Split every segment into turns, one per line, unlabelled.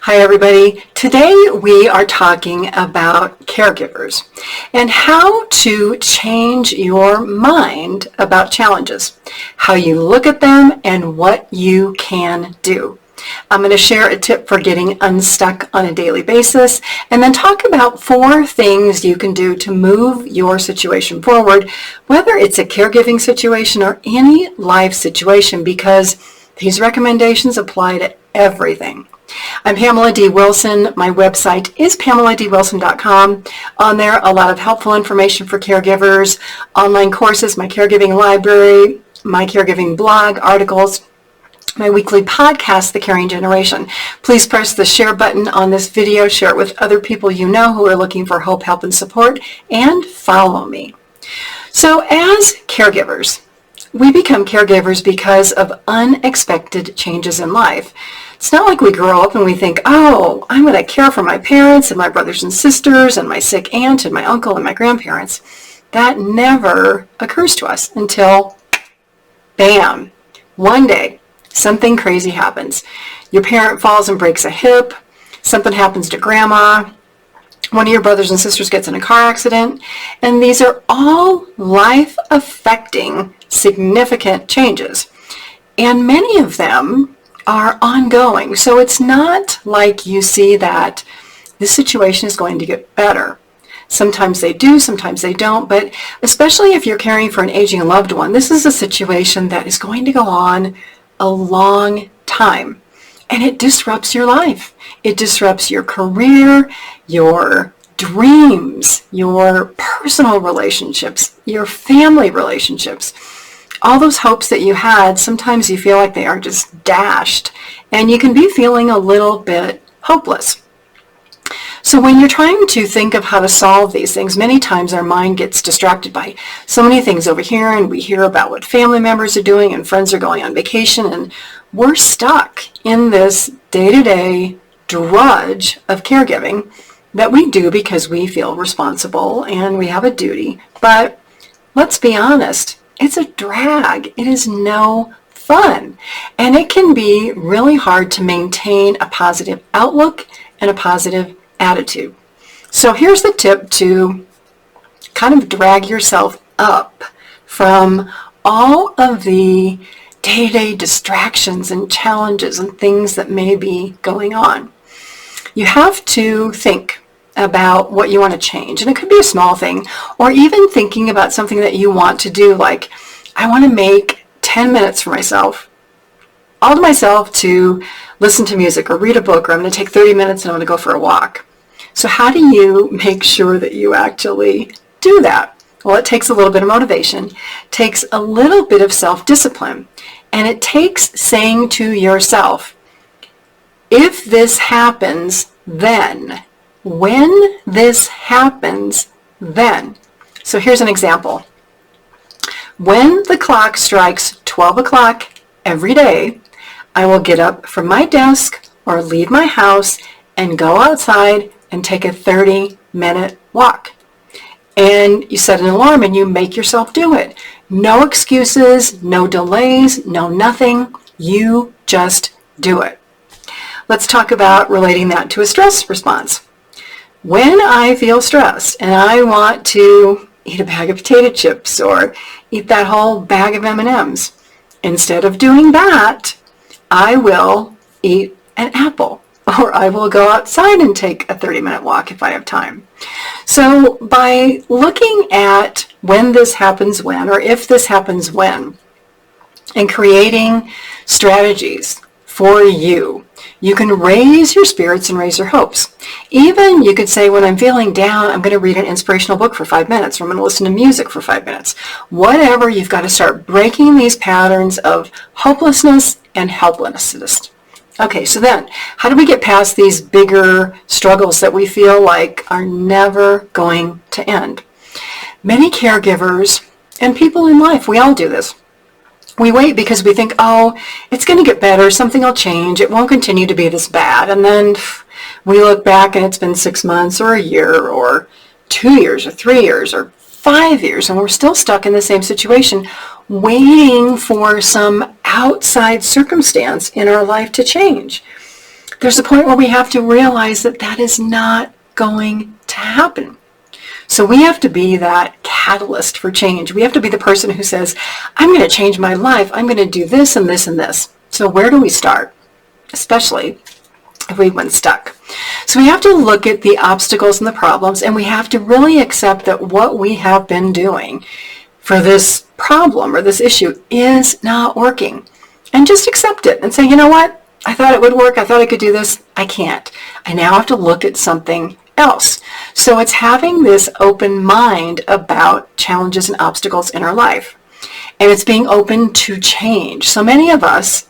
Hi everybody. Today we are talking about caregivers and how to change your mind about challenges, how you look at them and what you can do. I'm going to share a tip for getting unstuck on a daily basis and then talk about 4 things you can do to move your situation forward, whether it's a caregiving situation or any life situation, because these recommendations apply to everything. I'm Pamela D Wilson. My website is PamelaDWilson.com. On there, a lot of helpful information for caregivers, online courses, my caregiving library, my caregiving blog, articles, my weekly podcast, The Caring Generation. Please press the share button on this video, share it with other people you know who are looking for hope, help, and support, and follow me. So as caregivers, we become caregivers because of unexpected changes in life. It's not like we grow up and we think, oh, I'm going to care for my parents and my brothers and sisters and my sick aunt and my uncle and my grandparents. That never occurs to us until, bam, one day something crazy happens. Your parent falls and breaks a hip. Something happens to grandma. One of your brothers and sisters gets in a car accident. And these are all life-affecting, significant changes. And many of them are ongoing. So it's not like you see that this situation is going to get better. Sometimes they do, sometimes they don't, but especially if you're caring for an aging loved one, this is a situation that is going to go on a long time. And it disrupts your life. It disrupts your career, your dreams, your personal relationships, your family relationships. All those hopes that you had, sometimes you feel like they are just dashed, and you can be feeling a little bit hopeless. So when you're trying to think of how to solve these things, many times our mind gets distracted by so many things over here, and we hear about what family members are doing and friends are going on vacation, and we're stuck in this day-to-day drudge of caregiving that we do because we feel responsible and we have a duty. But let's be honest, it's a drag. It is no fun. And it can be really hard to maintain a positive outlook and a positive attitude. So here's the tip to kind of drag yourself up from all of the day-to-day distractions and challenges and things that may be going on. You have to think about what you want to change. And it could be a small thing, or even thinking about something that you want to do, like, I want to make 10 minutes for myself, all to myself, to listen to music or read a book, or I'm going to take 30 minutes and I'm going to go for a walk. So how do you make sure that you actually do that? Well, it takes a little bit of motivation, takes a little bit of self-discipline, and it takes saying to yourself, if this happens, then. When this happens, then. So here's an example. When the clock strikes 12 o'clock every day, I will get up from my desk or leave my house and go outside and take a 30-minute walk. And you set an alarm and you make yourself do it. No excuses, no delays, no nothing. You just do it. Let's talk about relating that to a stress response. When I feel stressed and I want to eat a bag of potato chips or eat that whole bag of M&Ms, instead of doing that, I will eat an apple, or I will go outside and take a 30-minute walk if I have time. So by looking at when this happens when, or if this happens when, and creating strategies for you, you can raise your spirits and raise your hopes. Even you could say, when I'm feeling down, I'm going to read an inspirational book for 5 minutes, or I'm going to listen to music for 5 minutes. Whatever, you've got to start breaking these patterns of hopelessness and helplessness. Okay, so then, how do we get past these bigger struggles that we feel like are never going to end? Many caregivers and people in life, we all do this. We wait because we think, oh, it's going to get better, something will change, it won't continue to be this bad. And then we look back and it's been 6 months or a year or 2 years or 3 years or 5 years, and we're still stuck in the same situation, waiting for some outside circumstance in our life to change. there's a point where we have to realize that that is not going to happen. So we have to be that catalyst for change. We have to be the person who says, I'm going to change my life. I'm going to do this and this and this. So where do we start? Especially if we've been stuck. So we have to look at the obstacles and the problems, and we have to really accept that what we have been doing for this problem or this issue is not working. And just accept it and say, you know what? I thought it would work. I thought I could do this. I can't. I now have to look at something else. So it's having this open mind about challenges and obstacles in our life. And it's being open to change. So many of us,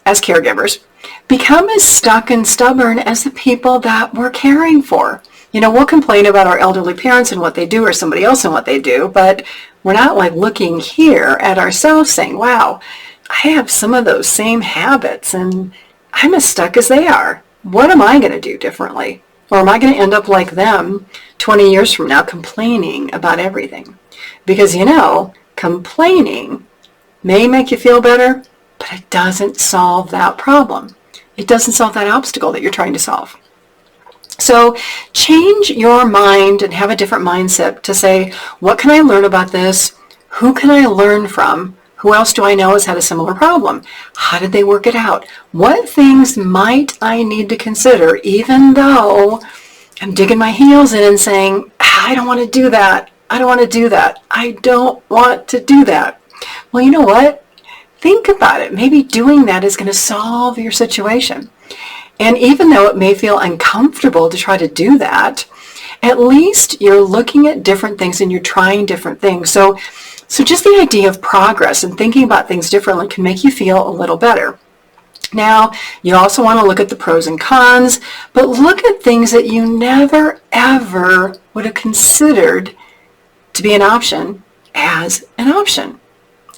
as caregivers, become as stuck and stubborn as the people that we're caring for. You know, we'll complain about our elderly parents and what they do, or somebody else and what they do, but we're not like looking here at ourselves saying, wow, I have some of those same habits and I'm as stuck as they are. What am I going to do differently? Or am I going to end up like them 20 years from now complaining about everything? Because, you know, complaining may make you feel better, but it doesn't solve that problem. It doesn't solve that obstacle that you're trying to solve. So change your mind and have a different mindset to say, what can I learn about this? Who can I learn from? Who else do I know has had a similar problem? How did they work it out? What things might I need to consider, even though I'm digging my heels in and saying, I don't want to do that. I don't want to do that. I don't want to do that. Well, you know what? Think about it. Maybe doing that is going to solve your situation. And even though it may feel uncomfortable to try to do that, at least you're looking at different things and you're trying different things. So just the idea of progress and thinking about things differently can make you feel a little better. Now, you also want to look at the pros and cons, but look at things that you never, ever would have considered to be an option as an option.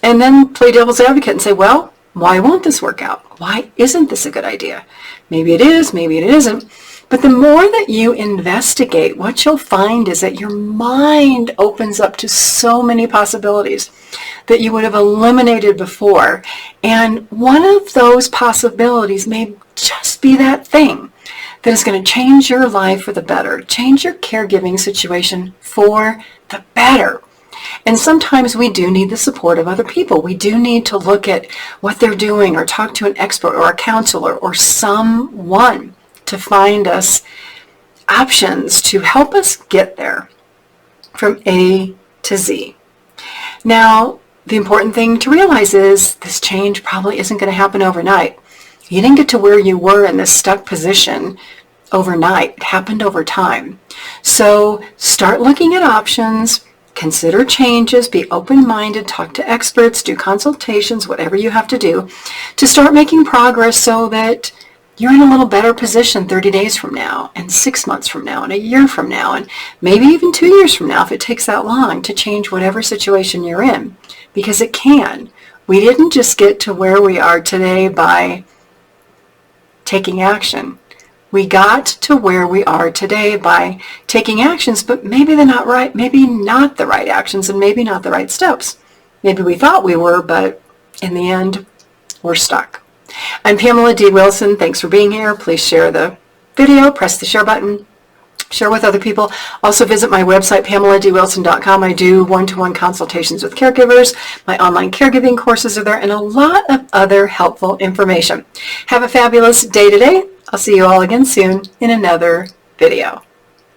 And then play devil's advocate and say, well, why won't this work out? Why isn't this a good idea? Maybe it is, maybe it isn't. But the more that you investigate, what you'll find is that your mind opens up to so many possibilities that you would have eliminated before. And one of those possibilities may just be that thing that is going to change your life for the better, change your caregiving situation for the better. And sometimes we do need the support of other people. We do need to look at what they're doing or talk to an expert or a counselor or someone to find us options to help us get there from A to Z. Now, the important thing to realize is this change probably isn't going to happen overnight. You didn't get to where you were in this stuck position overnight. It happened over time. So start looking at options. Consider changes, be open-minded, talk to experts, do consultations, whatever you have to do to start making progress so that you're in a little better position 30 days from now and 6 months from now and a year from now and maybe even 2 years from now if it takes that long to change whatever situation you're in, because it can. We didn't just get to where we are today by taking action. We got to where we are today by taking actions, but maybe they're not right, maybe not the right actions, and maybe not the right steps. Maybe we thought we were, but in the end, we're stuck. I'm Pamela D Wilson. Thanks for being here. Please share the video, press the share button, share with other people. Also visit my website, PamelaDWilson.com. I do one-to-one consultations with caregivers. My online caregiving courses are there, and a lot of other helpful information. Have a fabulous day today. I'll see you all again soon in another video.